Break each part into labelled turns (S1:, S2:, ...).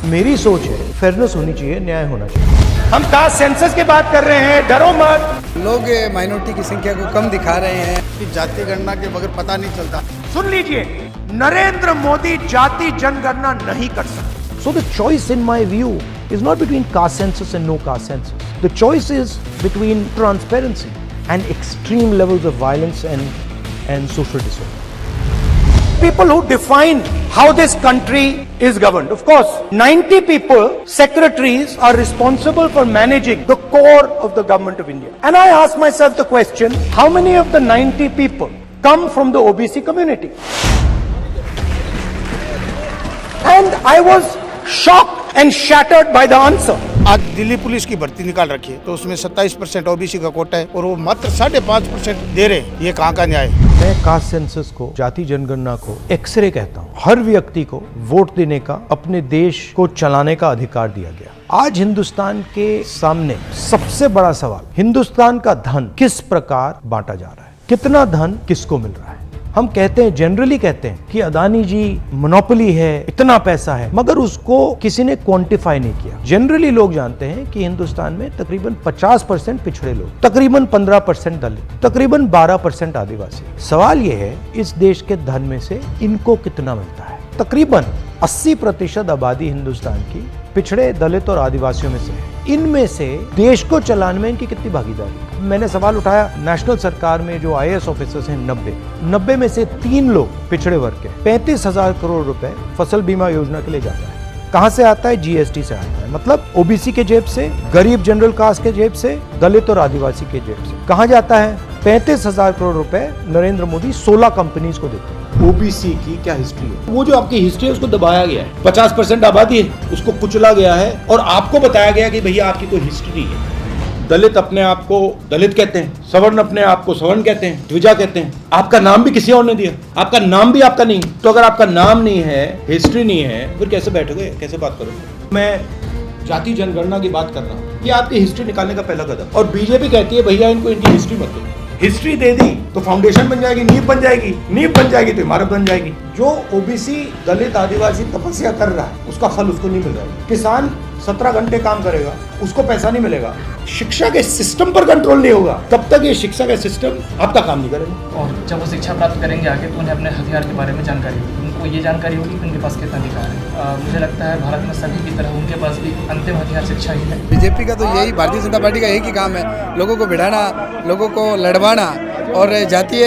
S1: मेरी सोच है फेयरनेस होनी चाहिए, न्याय होना चाहिए।
S2: हम कास्ट सेंसस की बात कर रहे हैं, डरो मत।
S3: लोग माइनॉरिटी की संख्या को कम दिखा रहे हैं
S4: कि जाति गणना के बगैर पता नहीं चलता।
S2: सुन लीजिए, नरेंद्र मोदी जाति जनगणना नहीं कर सकते।
S1: So the choice in my view is not between caste census and no caste census. The choice is between transparency and extreme levels of violence and social disorder.
S2: People who define how this country is governed. Of course, 90 people, secretaries, are responsible for managing the core of the government of India. And I ask myself the question, how many of the 90 people come from the OBC community? And I was shocked and shattered by the answer.
S4: आज Delhi police की भर्ती निकाल रखी है तो उसमें 27% OBC का कोटा है और वो मात्र 5.5% दे रहे हैं। ये कहाँ का न्याय है?
S1: मैं कास्ट सेंसस को, जाति जनगणना को एक्सरे कहता हूँ। हर व्यक्ति को वोट देने का, अपने देश को चलाने का अधिकार दिया गया। आज हिंदुस्तान के सामने सबसे बड़ा सवाल, हिंदुस्तान का धन किस प्रकार बांटा जा रहा है, कितना धन किसको मिल रहा है। हम कहते हैं, जनरली कहते हैं कि अदानी जी मोनोपोली है, इतना पैसा है, मगर उसको किसी ने क्वांटिफाई नहीं किया। जनरली लोग जानते हैं कि हिंदुस्तान में तकरीबन 50% पिछड़े लोग, तकरीबन 15% दलित, तकरीबन 12% आदिवासी। सवाल यह है, इस देश के धन में से इनको कितना मिलता है। तकरीबन 80% आबादी हिंदुस्तान की पिछड़े, दलित और आदिवासियों में से है। इनमें से देश को चलाने में इनकी कितनी भागीदारी। मैंने सवाल उठाया, नेशनल सरकार में जो IAS ऑफिसर्स हैं 90 में से 3 लोग पिछड़े वर्ग के। 35,000 करोड़ रुपए फसल बीमा योजना के लिए जाता है। कहां से आता है? GST से आता है। मतलब OBC के जेब से, गरीब जनरल कास्ट के जेब से, दलित और आदिवासी के जेब से। कहां जाता है? 35,000 करोड़ रुपए नरेंद्र मोदी 16 कंपनीज को देते हैं।
S5: ओबीसी की क्या हिस्ट्री है? वो जो आपकी हिस्ट्री है उसको दबाया गया है। 50% आबादी है, उसको कुचला गया है और आपको बताया गया कि भैया आपकी कोई हिस्ट्री नहीं है। दलित अपने आप को दलित कहते हैं, सवर्ण अपने आप को सवर्ण कहते हैं, द्विजा कहते हैं। आपका नाम भी किसी और ने दिया, आपका नाम भी आपका नहीं। तो अगर आपका नाम नहीं है, हिस्ट्री नहीं है, फिर कैसे बैठोगे, कैसे बात करोगे? मैं जाति जनगणना की बात कर रहा हूँ, ये आपकी हिस्ट्री निकालने का पहला कदम। और बीजेपी कहती है भैया इनको इनकी हिस्ट्री मत दो। हिस्ट्री दे दी तो फाउंडेशन बन जाएगी, नींव बन जाएगी, नींव बन जाएगी तो इमारत बन जाएगी। जो ओबीसी, दलित, आदिवासी तपस्या कर रहा है उसका फल उसको नहीं मिल रहा है। किसान 17 घंटे काम करेगा, उसको पैसा नहीं मिलेगा। शिक्षा के सिस्टम पर कंट्रोल नहीं होगा तब तक ये शिक्षा का सिस्टम आपका काम नहीं करेगा।
S6: और जब वो शिक्षा प्राप्त करेंगे आगे तो उन्हें अपने हथियार के बारे में जानकारी होगी, उनको ये जानकारी होगी कि उनके पास कितना अधिकार है। मुझे लगता है भारत में सभी की तरह उनके पास भी अंतिम हथियार शिक्षा ही है।
S3: बीजेपी का तो यही, भारतीय जनता पार्टी का एक ही काम है, लोगों को भिड़ाना, लोगों को लड़वाना। और जातीय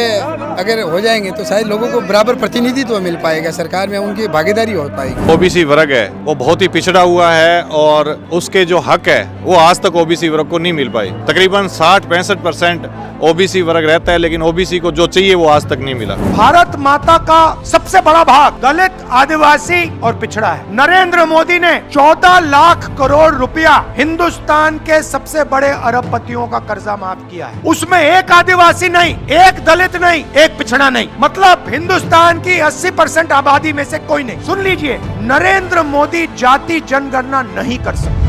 S3: अगर हो जाएंगे तो शायद लोगों को बराबर प्रतिनिधित्व मिल पाएगा, सरकार में उनकी भागीदारी हो पाएगी।
S7: ओबीसी वर्ग है वो बहुत ही पिछड़ा हुआ है और उसके जो हक है वो आज तक ओबीसी वर्ग को नहीं मिल पाए। तकरीबन 60-65% ओबीसी वर्ग रहता है, लेकिन ओबीसी को जो चाहिए वो आज तक नहीं मिला।
S2: भारत माता का सबसे बड़ा भाग दलित, आदिवासी और पिछड़ा है। नरेंद्र मोदी ने 14 लाख करोड़ रुपया हिंदुस्तान के सबसे बड़े अरबपतियों का कर्जा माफ किया है। उसमें एक आदिवासी नहीं, एक दलित नहीं, एक पिछड़ा नहीं। मतलब हिंदुस्तान की 80% आबादी में से कोई नहीं। सुन लीजिए, नरेंद्र मोदी जाति जनगणना नहीं कर सकते।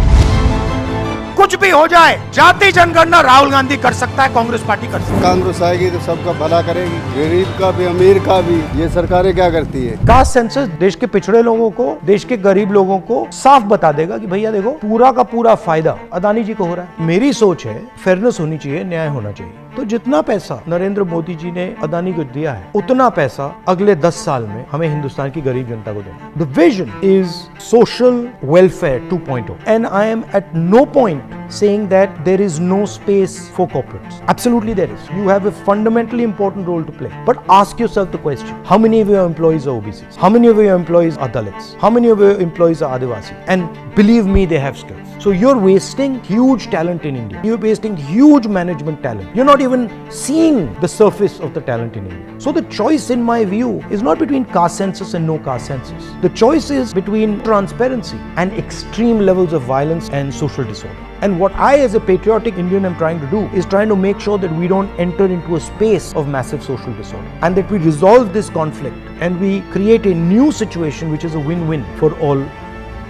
S2: कुछ भी हो जाए, जाति जनगणना राहुल गांधी कर सकता है, कांग्रेस पार्टी कर सकती है।
S4: कांग्रेस आएगी तो सबका भला करेगी, गरीब का भी, अमीर का भी। ये सरकारें क्या करती है?
S1: कास्ट सेंसस देश के पिछड़े लोगों को, देश के गरीब लोगों को साफ बता देगा कि भैया देखो, पूरा का पूरा फायदा अदानी जी को हो रहा है। मेरी सोच है फेयरनेस होनी चाहिए, न्याय होना चाहिए। तो जितना पैसा नरेंद्र मोदी जी ने अदानी को दिया है, उतना पैसा अगले 10 साल में हमें हिंदुस्तान की गरीब जनता को देना। The vision is social welfare 2.0 and I am at no point saying that there is no space for corporates. Absolutely there is. You have a fundamentally important role to play. But ask yourself the question, how many of your employees are OBCs? How many of your employees are Dalits? How many of your employees are Adivasi? And believe me, they have skills. So you're wasting huge talent in India. You're wasting huge management talent. You're not even seeing the surface of the talent in India. So the choice in my view is not between caste census and no caste census. The choice is between transparency and extreme levels of violence and social disorder. And what I as a patriotic Indian am trying to do is trying to make sure that we don't enter into a space of massive social disorder and that we resolve this conflict and we create a new situation which is a win-win for all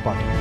S1: parties.